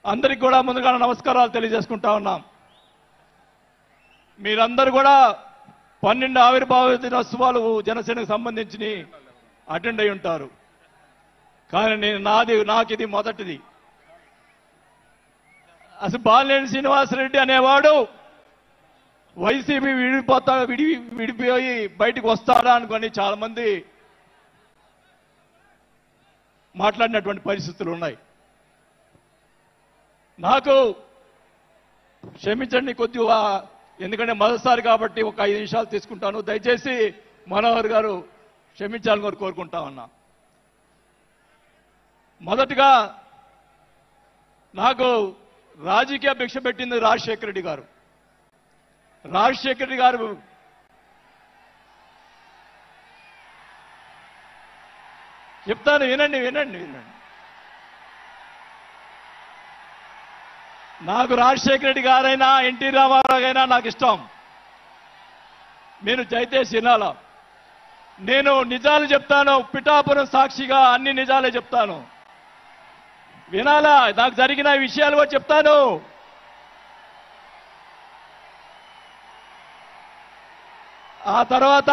అందరికి కూడా ముందుగా నమస్కారాలు తెలియజేసుకుంటా ఉన్నాం. మీరందరూ కూడా 12 ఆవిర్భావ దినోత్సవాలు జనసేనకు సంబంధించి అటెండ్ అయి ఉంటారు. కానీ నాకు ఇది మొదటిది. అసలు బాలినేని శ్రీనివాసరెడ్డి అనేవాడు వైసీపీ విడిపోయి బయటకు వస్తాడా అనుకొని చాలా మంది మాట్లాడినటువంటి పరిస్థితులు ఉన్నాయి. నాకు క్షమించండి కొద్దిగా, ఎందుకంటే మొదటిసారి కాబట్టి ఒక 5 నిమిషాలు తీసుకుంటాను. దయచేసి మనోహర్ గారు క్షమించాలని కోరుకుంటా ఉన్నా. మొదటగా నాకు రాజకీయ భిక్ష పెట్టింది రాజశేఖర రెడ్డి గారు. రాజశేఖర రెడ్డి గారు చెప్తాను, వినండి వినండి వినండి. నాకు రాజశేఖర రెడ్డి గారైనా ఎన్టీ రామారావు అయినా నాకు ఇష్టం. మీరు దయచేసి వినాలా. నేను నిజాలు చెప్తాను, పిఠాపురం సాక్షిగా అన్ని నిజాలే చెప్తాను. వినాలా, నాకు జరిగిన విషయాలు కూడా చెప్తాను. ఆ తర్వాత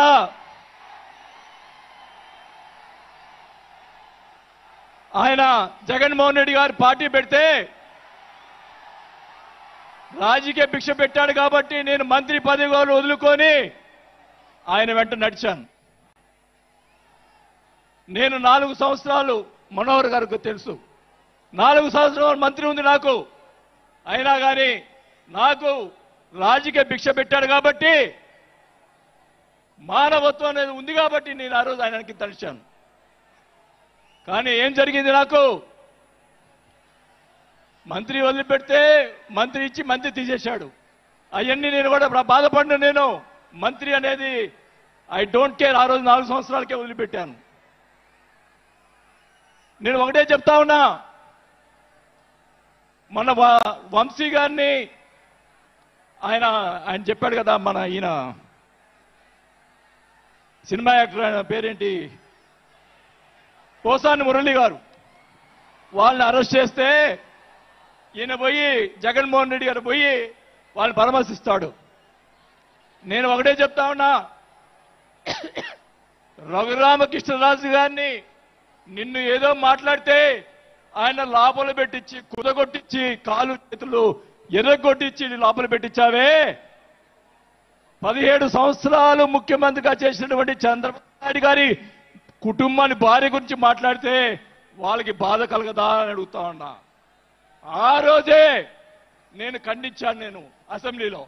ఆయన జగన్మోహన్ రెడ్డి గారు పార్టీ పెడితే రాజకీయ భిక్ష పెట్టాడు కాబట్టి నేను మంత్రి పదవి వదులుకొని ఆయన వెంట నడిచాను. నేను 4 సంవత్సరాలు, మనోహర్ గారికి తెలుసు, 4 సంవత్సరాలు మంత్రి ఉంది నాకు. అయినా కానీ నాకు రాజకీయ భిక్ష పెట్టాడు కాబట్టి, మానవత్వం అనేది ఉంది కాబట్టి నేను ఆ రోజు ఆయనకి తలిచాను. కానీ ఏం జరిగింది, నాకు మంత్రి వదిలిపెడితే మంత్రి ఇచ్చి మంత్రి తీసేశాడు. అవన్నీ నేను కూడా బాధపడిన, నేను మంత్రి అనేది ఐ డోంట్ కేర్. ఆ రోజు 4 సంవత్సరాలకే వదిలిపెట్టాను. నేను ఒకటే చెప్తా ఉన్నా, మన వంశీ గారిని ఆయన చెప్పాడు కదా, మన ఈయన సినిమా యాక్టర్, ఆయన పేరేంటి, పోసాని మురళి గారు, వాళ్ళని అరెస్ట్ చేస్తే ఈయన పోయి జగన్మోహన్ రెడ్డి గారు పోయి వాళ్ళని పరామర్శిస్తాడు. నేను ఒకటే చెప్తా ఉన్నా, రఘురామకృష్ణరాజు గారిని నిన్ను ఏదో మాట్లాడితే ఆయన లోపల పెట్టించి, కుదగొట్టించి, కాలు చేతులు ఎర్రగొట్టించి లోపల పెట్టించావే. 17 సంవత్సరాలు ముఖ్యమంత్రిగా చేసినటువంటి చంద్రబాబు నాయుడు గారి కుటుంబాన్ని, భార్య గురించి మాట్లాడితే వాళ్ళకి బాధ కలగదా అని అడుగుతా ఉన్నా. ఆ రోజే నేను ఖండించాను, నేను అసెంబ్లీలో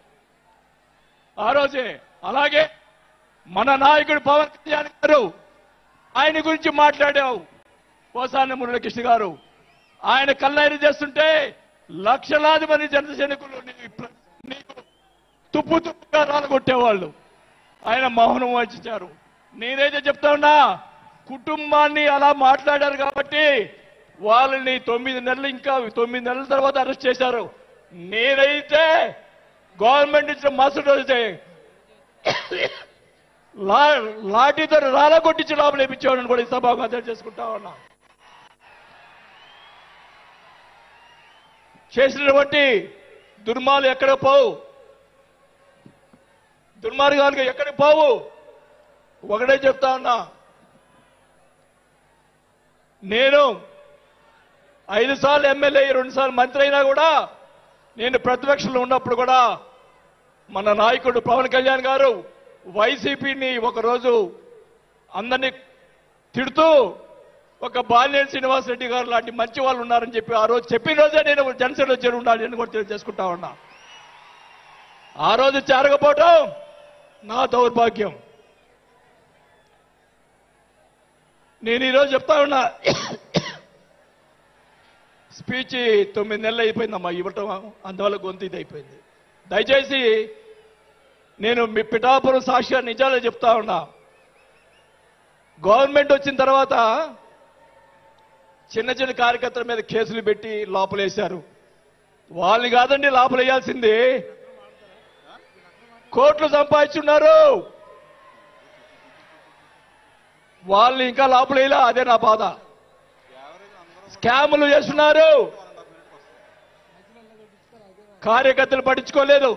ఆ రోజే. అలాగే మన నాయకుడు పవన్ కళ్యాణ్ గారు, ఆయన గురించి మాట్లాడావు పోసాని మురళీకృష్ణ గారు. ఆయన కల్లైరు చేస్తుంటే లక్షలాది మంది జన సైనికులు నీకు తుప్పు తుప్పుగా రాలగొట్టేవాళ్ళు. ఆయన మౌనం వహించారు. నేనైతే చెప్తా ఉన్నా, కుటుంబాన్ని అలా మాట్లాడారు కాబట్టి వాళ్ళని 9 నెలలు, ఇంకా 9 నెలల తర్వాత అరెస్ట్ చేశారు. నేనైతే గవర్నమెంట్ ఇచ్చిన మరుసటి రోజే లాఠీతో రాలగొట్టించి లోపల వేయించేవాడిని కూడా ఈ సభకు అర్థం చేసుకుంటా ఉన్నా. చేసినటువంటి దుర్మార్గాలు ఎక్కడ పోవు, దుర్మార్గాలు ఎక్కడికి పోవు. ఒకటే చెప్తా ఉన్నా, నేను 5 సార్లు ఎమ్మెల్యే, 2 సార్లు మంత్రి అయినా కూడా, నేను ప్రతిపక్షంలో ఉన్నప్పుడు కూడా మన నాయకుడు పవన్ కళ్యాణ్ గారు వైసీపీని ఒకరోజు అందరినీ తిడుతూ, ఒక బాలినేని శ్రీనివాసరెడ్డి గారు లాంటి మంచి వాళ్ళు ఉన్నారని చెప్పి ఆ రోజు చెప్పిన రోజే నేను జనసేనలో చేరి ఉండాలి అని కూడా తెలియజేసుకుంటా ఉన్నా. ఆ రోజు చేరకపోవటం నా దౌర్భాగ్యం. నేను ఈరోజు చెప్తా ఉన్నా, స్పీచ్ 9 నెలలు అయిపోయిందమ్మా ఇవ్వటం, అందువల్ల గొంతు ఇది అయిపోయింది. దయచేసి నేను మీ పిఠాపురం సాక్షిగా నిజాలే చెప్తా ఉన్నా. గవర్నమెంట్ వచ్చిన తర్వాత చిన్న చిన్న కార్యకర్తల మీద కేసులు పెట్టి లోపలేశారు. వాళ్ళని కాదండి లోపలేయాల్సింది, కోట్లు సంపాదించున్నారు. వాళ్ళని ఇంకా లోపలేలా, అదే నా బాధ. స్కాములు చేస్తున్నారు. కార్యకర్తలు పట్టించుకోలేదు.